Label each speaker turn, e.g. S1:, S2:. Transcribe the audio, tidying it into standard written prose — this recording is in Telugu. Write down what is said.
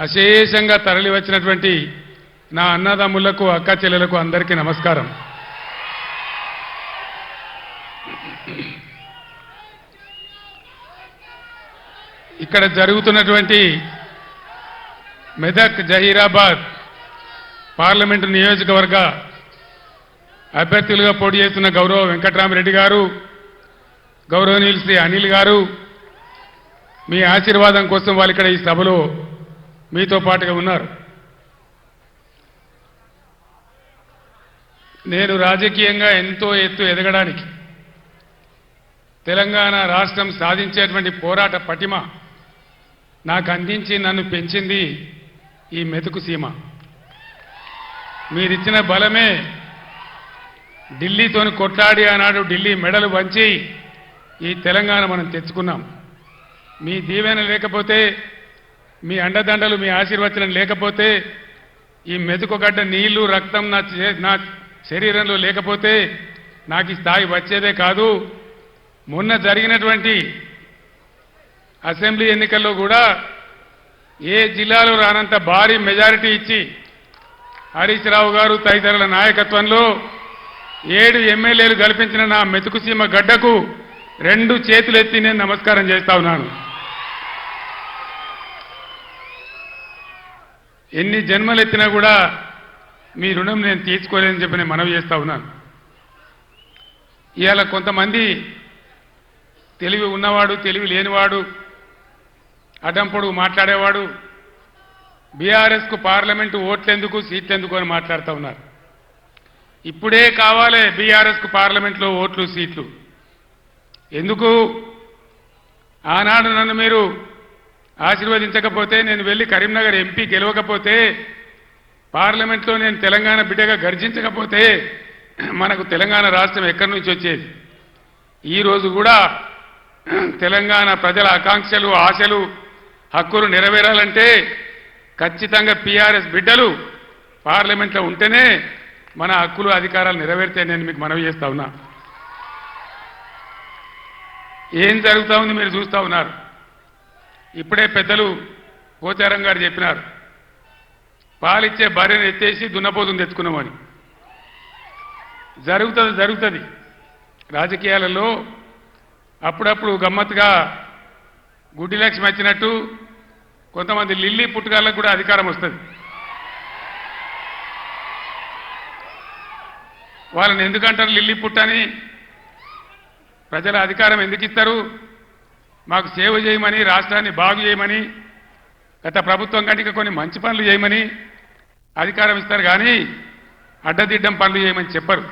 S1: అశేషంగా తరలి వచ్చినటువంటి నా అన్నదమ్ములకు అక్క చెల్లెలకు అందరికీ నమస్కారం. ఇక్కడ జరుగుతున్నటువంటి మెదక్ జహీరాబాద్ పార్లమెంటు నియోజకవర్గ అభ్యర్థులుగా పోటీ చేస్తున్న గౌరవ వెంకట్రామరెడ్డి గారు, గౌరవనీయులు శ్రీ అనిల్ గారు, మీ ఆశీర్వాదం కోసం వాళ్ళు ఇక్కడ ఈ సభలో మీతో పాటుగా ఉన్నారు. నేను రాజకీయంగా ఎంతో ఎత్తు ఎదగడానికి తెలంగాణ రాష్ట్రం సాధించేటువంటి పోరాట పటిమ నాకు అందించి నన్ను పెంచింది ఈ మెతుకు సీమ. మీరిచ్చిన బలమే ఢిల్లీతోని కొట్లాడి ఆనాడు ఢిల్లీ మెడలు వంచి ఈ తెలంగాణ మనం తెచ్చుకున్నాం. మీ దీవెన లేకపోతే, మీ అండదండలు, మీ ఆశీర్వచనం లేకపోతే, ఈ మెతుకుగడ్డ నీళ్లు రక్తం నా శరీరంలో లేకపోతే నాకు ఈ స్థాయి వచ్చేదే కాదు. మొన్న జరిగినటువంటి అసెంబ్లీ ఎన్నికల్లో కూడా ఏ జిల్లాలో రానంత భారీ మెజారిటీ ఇచ్చి హరీష్ రావు గారు తదితరుల నాయకత్వంలో 7 ఎమ్మెల్యేలు గెలిపించిన నా మెతుకుసీమ గడ్డకు 2 చేతులెత్తి నేను నమస్కారం చేస్తా ఉన్నాను. ఎన్ని జన్మలెత్తినా కూడా మీ రుణం నేను తీర్చుకోలేదని చెప్పి నేను మనవి చేస్తా ఉన్నాను. ఇవాళ కొంతమంది తెలివి ఉన్నవాడు, తెలివి లేనివాడు, అడ్డంపొడుగు మాట్లాడేవాడు బీఆర్ఎస్కు పార్లమెంటు ఓట్లెందుకు, సీట్లెందుకు అని మాట్లాడుతూ ఉన్నారు. ఇప్పుడే కావాలి బీఆర్ఎస్కు పార్లమెంట్లో ఓట్లు, సీట్లు. ఎందుకు? ఆనాడు నన్ను మీరు ఆశీర్వదించకపోతే, నేను వెళ్ళి కరీంనగర్ ఎంపీ గెలవకపోతే, పార్లమెంట్లో నేను తెలంగాణ బిడ్డగా గర్జించకపోతే మనకు తెలంగాణ రాష్ట్రం ఎక్కడి నుంచి వచ్చేది? ఈరోజు కూడా తెలంగాణ ప్రజల ఆకాంక్షలు, ఆశలు, హక్కులు నెరవేరాలంటే ఖచ్చితంగా టీఆర్ఎస్ బిడ్డలు పార్లమెంట్లో ఉంటేనే మన హక్కులు, అధికారాలు నెరవేర్తే నేను మీకు మనవి చేస్తా ఉన్నా. ఏం జరుగుతూ ఉంది మీరు చూస్తూ ఉన్నారు. ఇప్పుడే పెద్దలు పోచారం గారు చెప్పినారు, పాలిచ్చే భార్యను ఎత్తేసి దున్నపోతుని తెచ్చుకున్నామని. జరుగుతుంది. రాజకీయాలలో అప్పుడప్పుడు గమ్మత్తుగా గుడ్డి లక్ష్మి వచ్చినట్టు కొంతమంది లిల్లీ పుట్టుగాళ్ళకు కూడా అధికారం వస్తుంది. వాళ్ళని ఎందుకంటారు లిల్లీ పుట్టని? ప్రజల అధికారం ఎందుకు ఇస్తారు? మాకు సేవ చేయమని, రాష్ట్రాన్ని బాగు చేయమని, గత ప్రభుత్వం కంటే కొన్ని మంచి పనులు చేయమని అధికారం ఇస్తారు, కానీ అడ్డదిడ్డం పనులు చేయమని చెప్పరు.